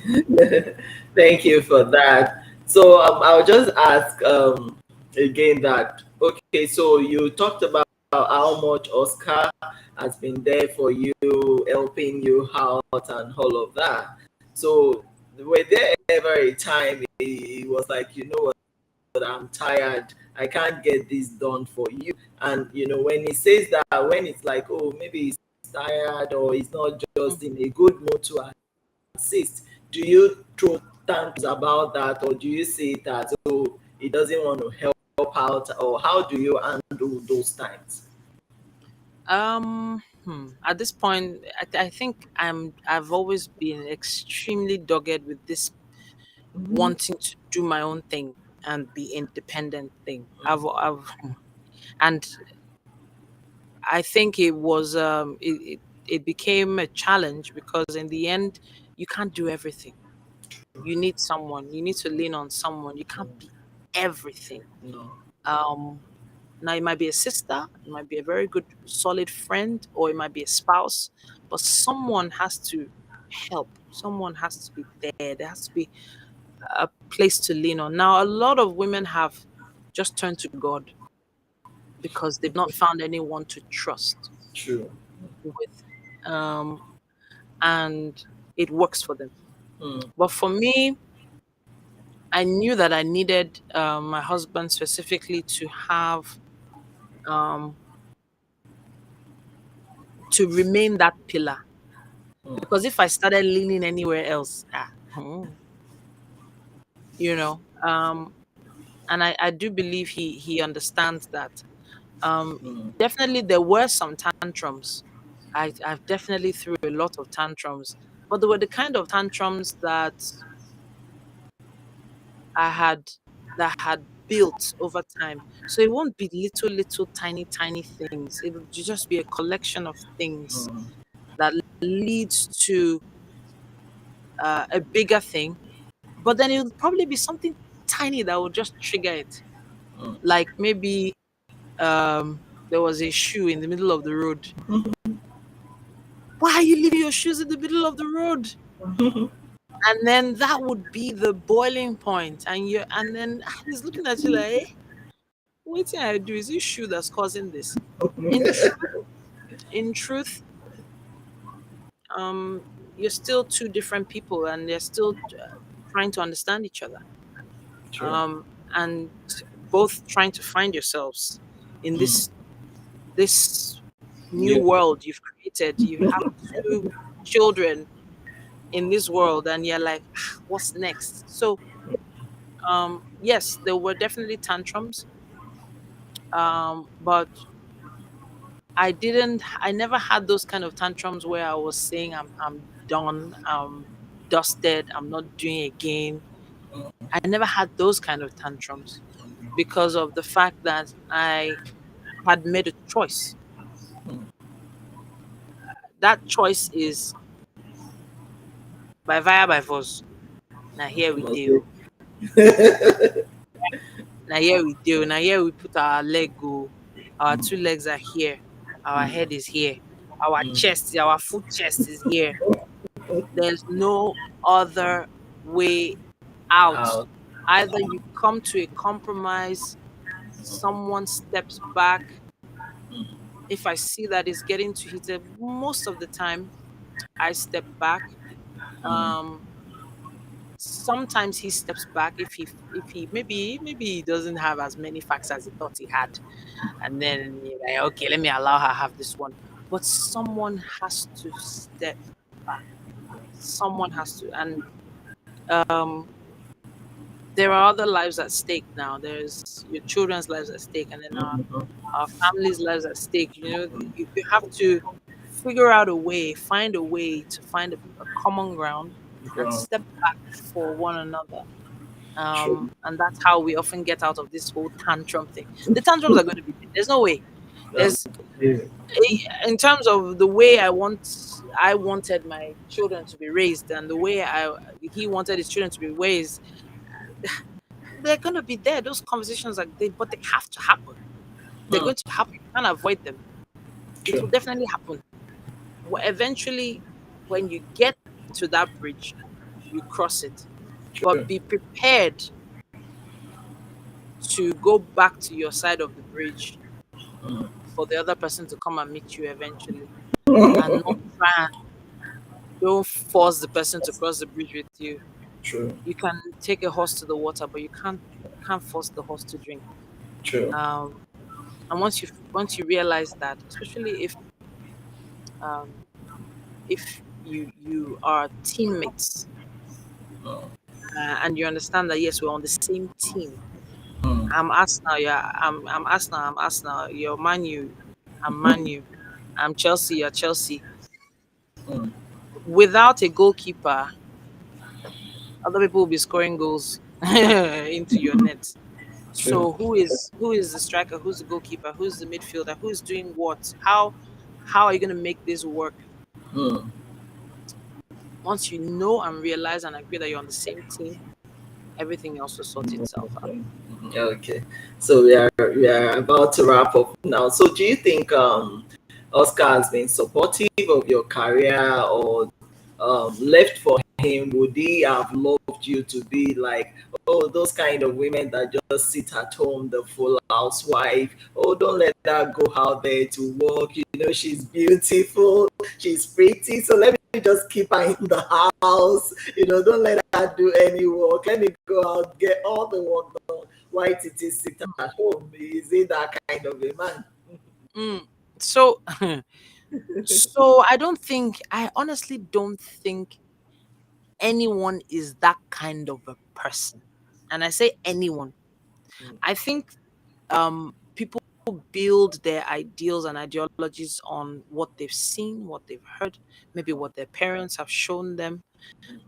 Thank you for that. So I'll just ask again that, okay, so you talked about how much Oscar has been there for you, helping you out and all of that. So were there ever a time he was like, you know what, I'm tired, I can't get this done for you? And when he says that, when it's like, oh, maybe he's tired or he's not Mm. just in a good mood to assist, do you throw tantrums about that, or do you see it as, oh, he doesn't want to help out, or how do you handle those times? At this point, I think I've always been extremely dogged with this Mm-hmm. wanting to do my own thing and be independent thing. And I think it became a challenge because in the end you can't do everything. You need someone. You need to lean on someone. You can't be everything. No. Um, Now, it might be a sister, it might be a very good, solid friend, or it might be a spouse, but someone has to help. Someone has to be there. There has to be a place to lean on. Now, a lot of women have just turned to God because they've not found anyone to trust True. with, um, and it works for them. Mm, But for me, I knew that I needed my husband specifically to have, um, to remain that pillar. mm, Because if I started leaning anywhere else, you know, and I do believe he understands that. Um, mm, Definitely there were some tantrums. I've definitely threw a lot of tantrums, but they were the kind of tantrums I had that had built over time. So it won't be little tiny things. It will just be a collection of things mm, that leads to a bigger thing. But then it would probably be something tiny that would just trigger it. mm. Like maybe there was a shoe in the middle of the road. Why are you leaving your shoes in the middle of the road? And then that would be the boiling point. And then he's looking at you like, hey, what thing I do? Is this shoe that's causing this? In truth, in truth, you're still two different people and they're still trying to understand each other. True. Um, and both trying to find yourselves in Mm. this new Yeah. world you've created. You have two children in this world, and you're like, "Ah, what's next?" So, yes, there were definitely tantrums, but I never had those kind of tantrums where I was saying, I'm done, I'm dusted, I'm not doing again. I never had those kind of tantrums because of the fact that I had made a choice. That choice is by via by force. Now here we Okay. do. Now here we do. Now here we put our leg go. Our Mm, two legs are here. Our mm, head is here. Our mm, chest, our full chest is here. There's no other. way out. Out. Either you come to a compromise, someone steps back. If I see that it's getting too heated, most of the time I step back. Um, Sometimes he steps back if he maybe he doesn't have as many facts as he thought he had, and then you're like, okay, let me allow her have this one. But someone has to step back. Someone has to, and um, there are other lives at stake now. There's your children's lives at stake, and then our family's lives at stake. You know, you have to figure out a way, find a way to find a common ground and Ground. step back for one another. True. And that's how we often get out of this whole tantrum thing. The tantrums are going to be there. There's no way. Um, There's yeah. in terms of the way I wanted my children to be raised, and the way I he wanted his children to be raised. They're going to be there. Those conversations are they, but they have to happen. They're Mm, going to happen. You can't avoid them. It will true. definitely happen. Eventually, when you get to that bridge, you cross it. But True. be prepared to go back to your side of the bridge Mm. for the other person to come and meet you eventually, and not try and don't force the person to cross the bridge with you. True. You can take a horse to the water, but you can't force the horse to drink. True. Um, and once you realize that, especially um, if you are teammates, Mm. and you understand that yes, we're on the same team. Mm. I'm Arsenal, yeah. I'm Arsenal. I'm Arsenal. You're Manu. I'm Manu. I'm Chelsea. You're Chelsea. Mm. Without a goalkeeper, other people will be scoring goals into your net. True. So who is the striker? Who's the goalkeeper? Who's the midfielder? Who's doing what? How are you going to make this work? Mm. Once you know and realize and agree that you're on the same team, everything else will sort itself out. Okay. Okay. So we are about to wrap up now. So do you think Oscar has been supportive of your career, or left for him, would he have loved you to be like, oh, those kind of women that just sit at home, the full housewife? Oh, don't let her go out there to work. She's beautiful, she's pretty. So let me just keep her in the house. Don't let her do any work. Let me go out, get all the work done. Why did he sit at home? Is he that kind of a man? Mm. So so I honestly don't think anyone is that kind of a person. And I say anyone. I think people build their ideals and ideologies on what they've seen, what they've heard, maybe what their parents have shown them,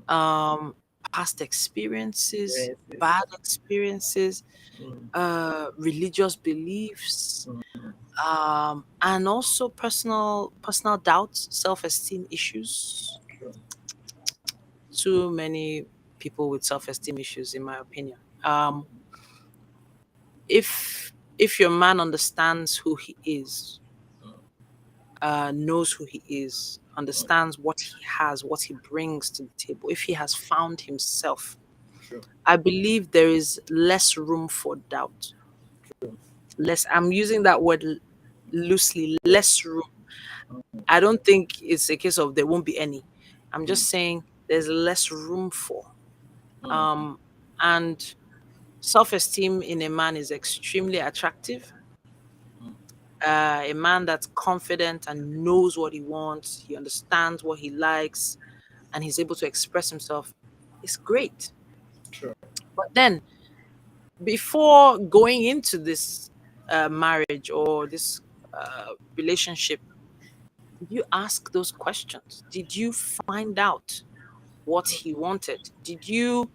um, past experiences, Experiences. bad experiences, Mm, religious beliefs, mm, and also personal doubts, self-esteem issues. true. Too many people with self-esteem issues, in my opinion. If your man understands who he is, knows who he is, understands what he has, what he brings to the table, if he has found himself, True. I believe there is less room for doubt. True. Less, I'm using that word loosely, Yeah. less room. I don't think it's a case of there won't be any. I'm Mm, just saying there's less room for. mm, Um, and self esteem in a man is extremely attractive. A man that's confident and knows what he wants, he understands what he likes, and he's able to express himself is great. true. But then, before going into this marriage or this relationship, did you ask those questions? Did you find out what he wanted? Did you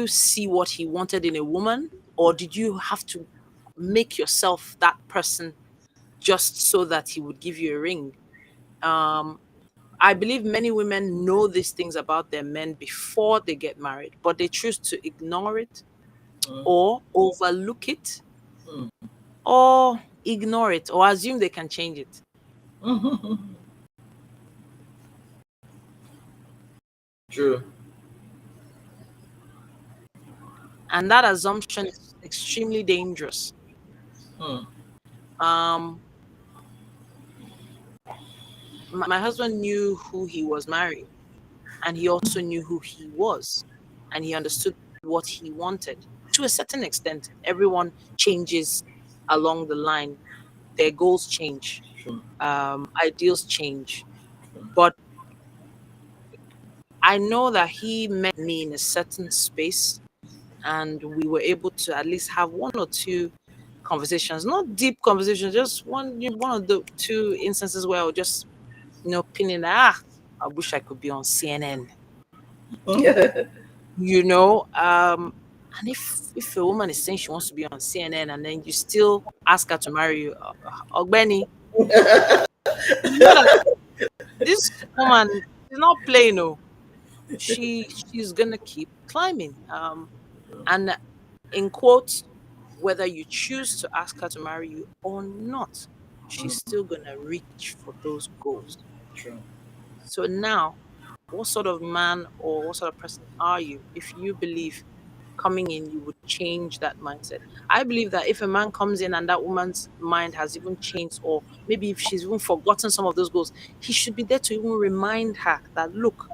see what he wanted in a woman, or did you have to make yourself that person just so that he would give you a ring? Um, I believe many women know these things about their men before they get married, but they choose to ignore it Mm, or overlook it mm, or ignore it or assume they can change it. mhm. True. And that assumption is extremely dangerous. Mm. Um, my husband knew who he was marrying, and he also knew who he was, and he understood what he wanted. To a certain extent, everyone changes along the line. Their goals change, True. ideals change. True. But I know that he met me in a certain space, and we were able to at least have one or two conversations, not deep conversations, just one of the two instances where I was just, pinning, I wish I could be on CNN, and if a woman is saying she wants to be on CNN and then you still ask her to marry you, Ogbeni, you know that this woman is not playing. No, she's gonna keep climbing. And in quotes, whether you choose to ask her to marry you or not, she's Mm. still gonna reach for those goals. True. So now, what sort of man or what sort of person are you if you believe coming in you would change that mindset? I believe that if a man comes in and that woman's mind has even changed, or maybe if she's even forgotten some of those goals, he should be there to even remind her that, look,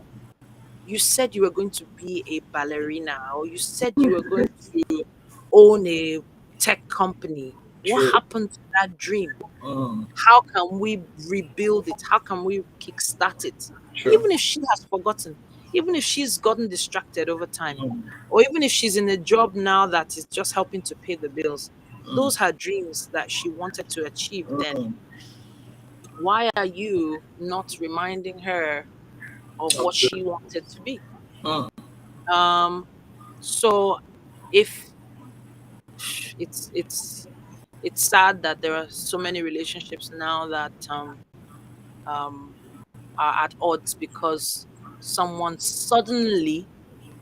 you said you were going to be a ballerina, or you said you were going to own a tech company. What True. happened to that dream? Mm. How can we rebuild it? How can we kickstart it? True. Even if she has forgotten, even if she's gotten distracted over time, Mm. or even if she's in a job now that is just helping to pay the bills, Mm. those are dreams that she wanted to achieve then. Mm. Why are you not reminding her of what Okay. she wanted to be? Mm. Um, so if it's it's sad that there are so many relationships now that um are at odds because someone suddenly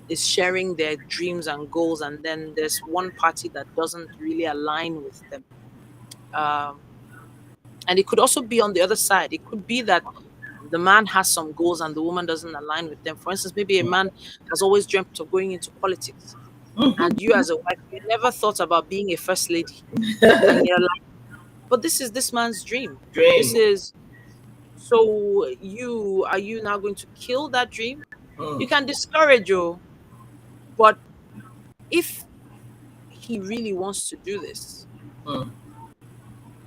is sharing their dreams and goals, and then there's one party that doesn't really align with them. Um, and it could also be on the other side. It could be that the man has some goals and the woman doesn't align with them. For instance, maybe a man has always dreamt of going into politics, and you, as a wife, you never thought about being a first lady, and you're like, but this is this man's dream. This Dream. is So you are you now going to kill that dream? You Mm. can discourage you, but if he really wants to do this, Mm.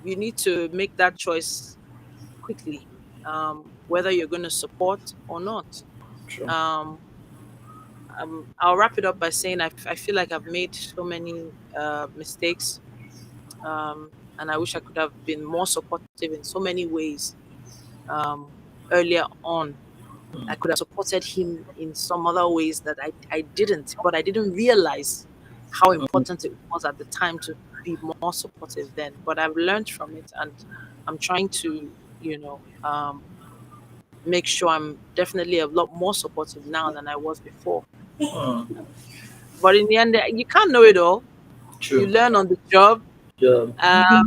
you need to make that choice quickly, whether you're going to support or not. True. Um, I'll wrap it up by saying I feel like I've made so many mistakes, and I wish I could have been more supportive in so many ways um, earlier on. I could have supported him in some other ways that I didn't, but I didn't realize how Mm. important it was at the time to be more supportive then. But I've learned from it, and I'm trying to, make sure I'm definitely a lot more supportive now than I was before. Mm. But in the end, you can't know it all. You True. learn on the job, Job. uh,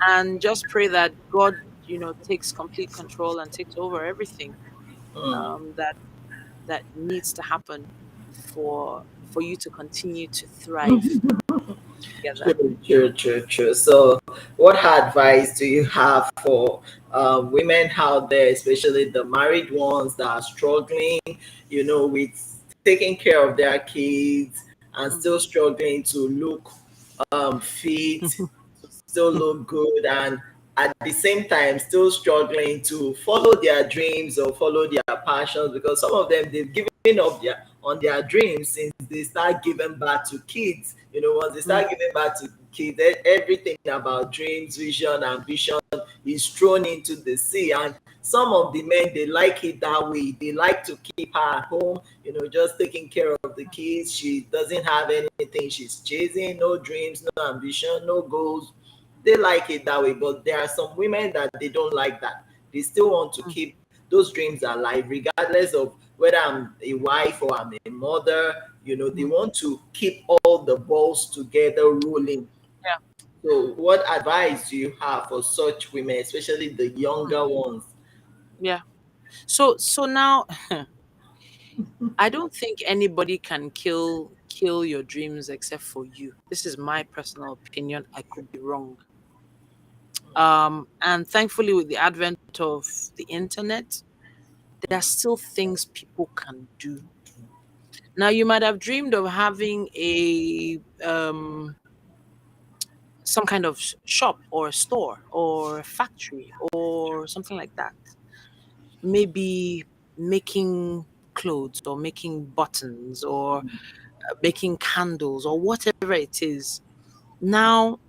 and just pray that God, takes complete control and takes over everything Mm. that needs to happen for you to continue to thrive together. True, true, true, true. So, what advice do you have for women out there, especially the married ones that are struggling, with taking care of their kids and still Mhm. struggling to look fit, still look good, and at the same time still struggling to follow their dreams or follow their passions, because some of them they've given up their dreams since they start giving birth to kids. Once they Mm, start giving birth to kids, everything about dreams, vision, ambition is thrown into the sea. And some of the men, they like it that way. They like to keep her at home, just taking care of the kids. She doesn't have anything she's chasing, no dreams, no ambition, no goals. They like it that way. But there are some women that they don't like that. They still want to mm, keep those dreams alive, regardless of whether I'm a wife or I'm a mother. They mm. want to keep all the balls together rolling. Yeah. So, what advice do you have for such women, especially the Mm, younger ones? yeah. So now I don't think anybody can kill your dreams except for you. This is my personal opinion. I could be wrong. And thankfully, with the advent of the internet, there are still things people can do. Now, you might have dreamed of having a some kind of shop or a store or a factory or something like that. Maybe making clothes or making buttons or making candles or whatever it is. Now,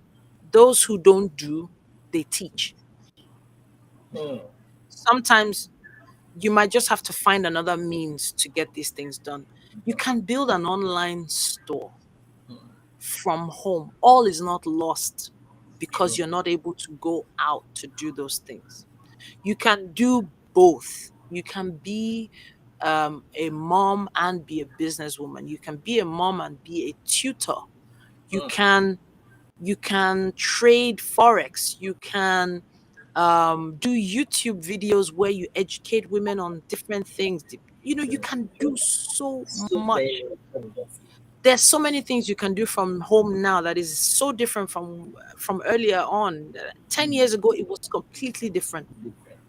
those who don't do, they teach. mm, Sometimes you might just have to find another means to get these things done. You can build an online store from home. All is not lost because true. you're not able to go out to do those things. You can do both. You can be a mom and be a businesswoman. You can be a mom and be a tutor. You Mm, can trade forex. You can do YouTube videos where you educate women on different things. You know, you true. can do so So much. many things. There's so many things you can do from home now that is so different from earlier on. 10 years ago, it was completely different. Different.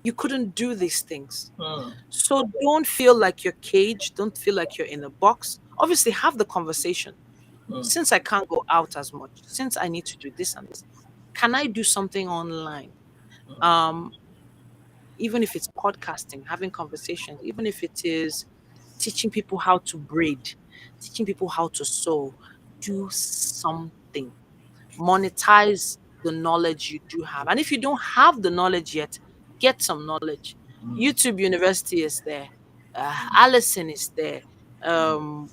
You couldn't do these things. Mm, So don't feel like you're caged. Don't feel like you're in a box. Obviously, have the conversation. mm, Since I can't go out as much, since I need to do this and this, can I do something online? Um, Even if it's podcasting, having conversations, even if it is teaching people how to braid, teaching people how to sew, do something. Monetize the knowledge you do have. And if you don't have the knowledge yet, get some knowledge. mm. YouTube University is there. Allison is there.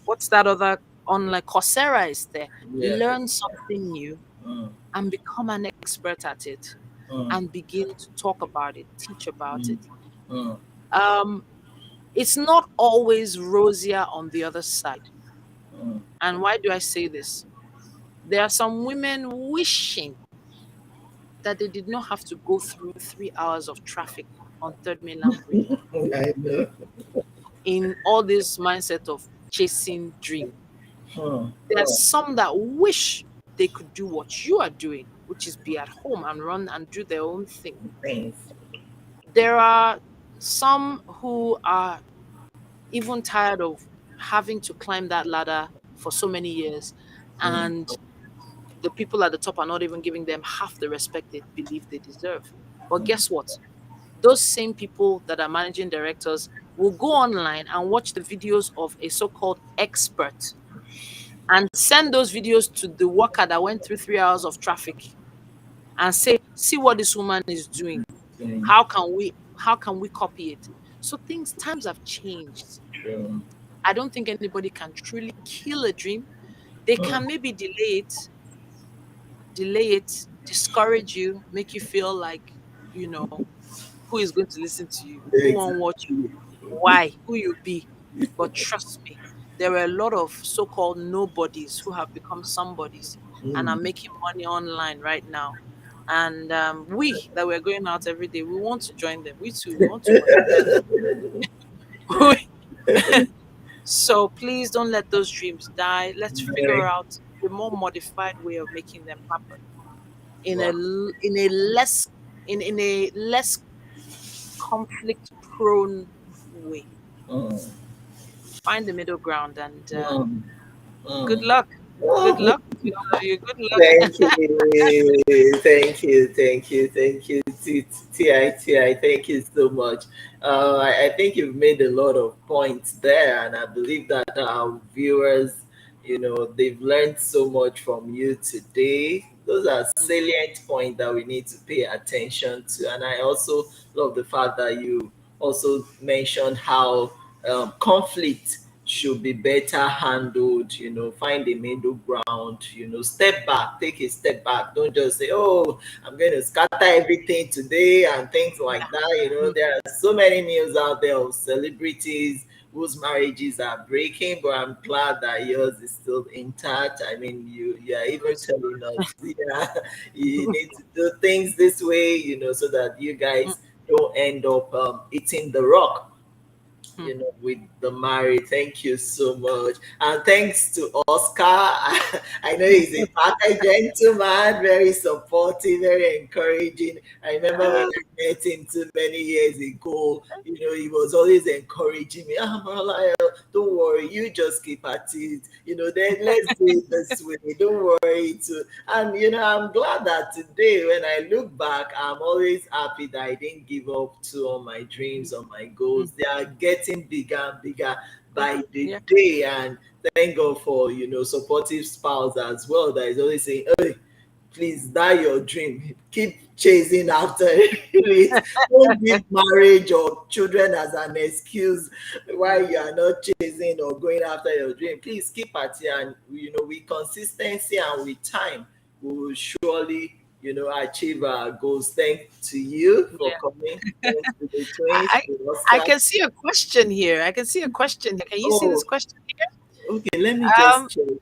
What's that other online? Coursera is there. Yeah. Learn something new Mm, and become an expert at it mm, and begin to talk about it, teach about mm, it. mm, Um, it's not always rosier on the other side. mm. And why do I say this? There are some women wishing that they did not have to go through 3 hours of traffic on Third Mainland Bridge I know. in all this mindset of chasing dream. Mm, There are some that wish they could do what you are doing, which is be at home and run and do their own thing. thanks. There are some who are even tired of having to climb that ladder for so many years, Mm, and the people at the top are not even giving them half the respect they believe they deserve. But guess what? Those same people that are managing directors will go online and watch the videos of a so-called expert and send those videos to the worker that went through 3 hours of traffic and say, see what this woman is doing. mm, How can we copy it? So things times have changed. true. I don't think anybody can truly kill a dream. They Mm, can maybe delay it, discourage you, make you feel like, you know, who is going to listen to you? Who won't watch you? exactly. Why? Who you be? But trust me, there are a lot of so-called nobodies who have become somebodies and are Mm. making money online right now. And we that we're going out every day, we want to join them. We too, we want to monetize. So please don't let those dreams die. Let's figure Very. out a more modified way of making them happen in a Wow. l- in a less in a less conflict prone way. Mm, Find the middle ground and mm, good mm. luck. Good Oh, luck to all of you. Good luck. thank you, thank you, thank you, thank you, TI. Thank you so much. I think you've made a lot of points there, and I believe that our viewers, they've learned so much from you today. Those are salient points that we need to pay attention to, and I also love the fact that you also mentioned how conflict should be better handled, find a middle ground, step back, take a step back. Don't just say, oh, I'm going to scatter everything today and things like that. Mm, There are so many news out there of celebrities whose marriages are breaking, but I'm glad that yours is still intact. I mean, you are even praise telling us, yeah, you need to do things this way, so that you God. guys don't end up eating the rock. with the married. Thank you so much. And thanks to Oscar. I know he's a package gentleman, very supportive, very encouraging. I remember when I met him too many years ago, he was always encouraging me. Marla, don't worry, you just keep at it. Then let's do it this way. Don't worry. And I'm glad that today, when I look back, I'm always happy that I didn't give up to all my dreams or my goals. They are getting bigger and bigger Yeah, by the yeah, day. And thank God for supportive spouse as well that is always saying, "Hey, please, that your dream. Keep chasing after it. Don't give marriage or children as an excuse why you are not chasing or going after your dream. Please keep at it, and with consistency and with time, we will surely achieve our goals." Thanks to you for yeah. coming. Thanks to the twins, I, to I Oscar. can see a question here. I can see a question here. Can you see this Oh, question here? okay. Let me just Um, check.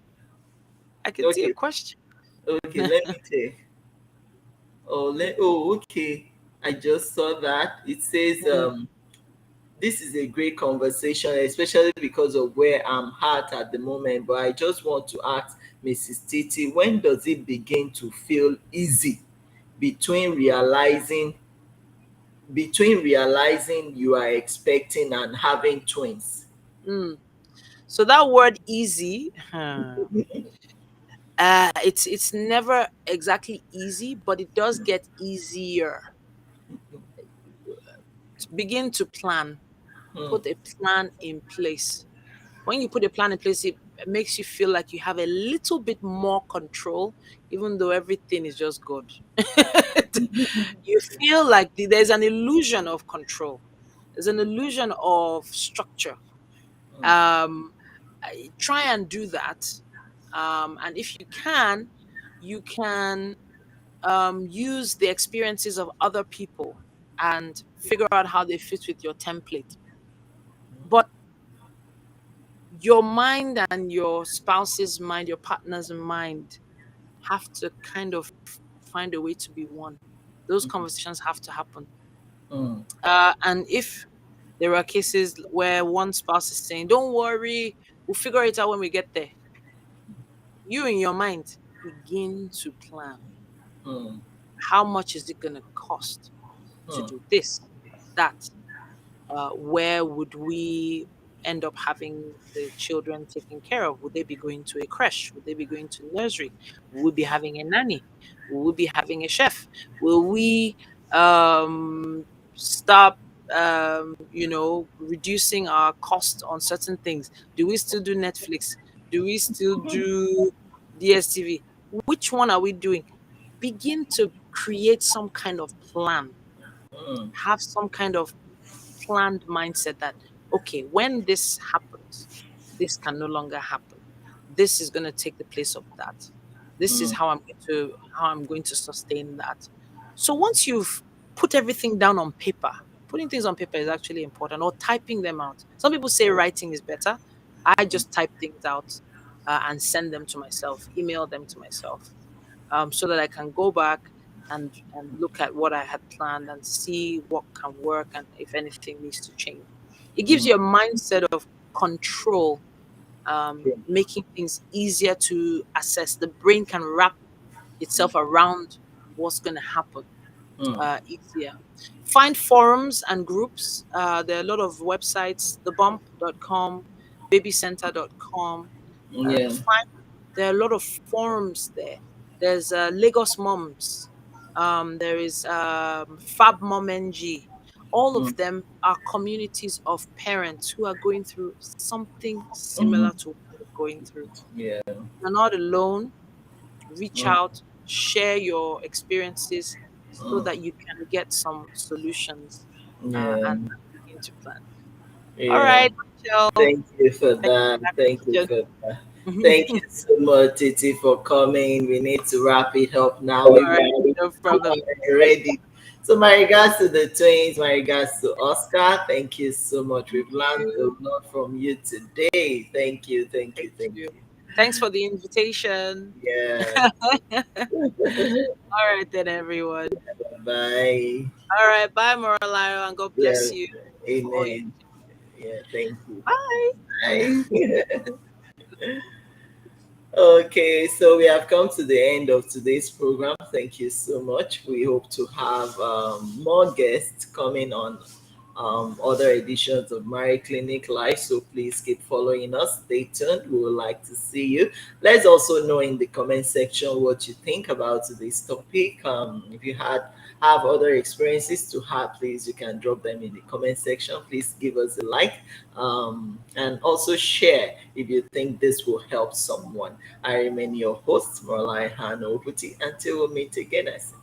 I can see a Okay, question. okay. Let me check. Okay. I just saw that. It says, Mm, this is a great conversation, especially because of where I'm at the moment. But I just want to ask Mrs. Titi, when does it begin to feel easy between realizing you are expecting and having twins? mm. So that word easy, it's never exactly easy, but it does get easier. Begin to plan. Hmm, Put a plan in place. When you put a plan in place, it makes you feel like you have a little bit more control, even though everything is just good. You feel like there's an illusion of control. There's an illusion of structure. hmm, Try and do that. And if you can use the experiences of other people and figure out how they fit with your template. But your mind and your spouse's mind, your partner's mind have to kind of find a way to be one. Those conversations have to happen. hmm, And if there are cases where one spouse is saying, "Don't worry, we'll figure it out when we get there," you in your mind begin to plan. hmm, How much is it going to cost to hmm, do this, that? Where would we end up having the children taken care of? Would they be going to a creche? Would they be going to nursery? Will we be having a nanny? Will we be having a chef? Will we stop, reducing our cost on certain things? Do we still do Netflix? Do we still do DSTV? Which one are we doing? Begin to create some kind of plan. hmm, Have some kind of planned mindset that, okay, when this happens, this can no longer happen. This is going to take the place of that. This is hmm, how I'm going to sustain that. So once you've put everything down on paper, putting things on paper is actually important, or typing them out. Some people say writing is better. I just type things out and send them to myself, email them to myself, so that I can go back and look at what I had planned and see what can work and if anything needs to change. It gives hmm. you a mindset of control, Yeah. making things easier to assess. The brain can wrap itself around what's going to happen Hmm, easier. Find forums and groups. There are a lot of websites, thebump.com, babycenter.com. yeah. There are a lot of forums there. There's Lagos Moms. There is Fab Mom NG. All Hmm, of them are communities of parents who are going through something hmm, similar to what you're going through. yeah. You're not alone. Reach Hmm, out, share your experiences so hmm, that you can get some solutions yeah. and begin to plan. All Yeah. right, Michelle. Thank you for Thank you that. for that Thank you question. for that. Thank you so much, Titi, for coming. We need to wrap it up now. All We've right, no problem. already. So, my regards to the twins, my regards to Oscar. Thank you so much. Thank We've learned a you. lot from you today. Thank you, thank you, Thank thank you. you. Thanks for the invitation. Yeah. All right, then, everyone. Bye. All right. Bye, Moralayo, and God Yeah. bless you for all you Amen. do. Yeah, thank you. Bye. Bye. Okay, so we have come to the end of today's program. Thank you so much. We hope to have more guests coming on other editions of Mary Clinic Live. So please keep following us. Stay tuned. We would like to see you. Let's also know in the comment section what you think about this topic. If you have other experiences to have, please you can drop them in the comment section. Please give us a like and also share if you think this will help someone. I remain your host, Marlai Hanobuti. Until we meet again, I say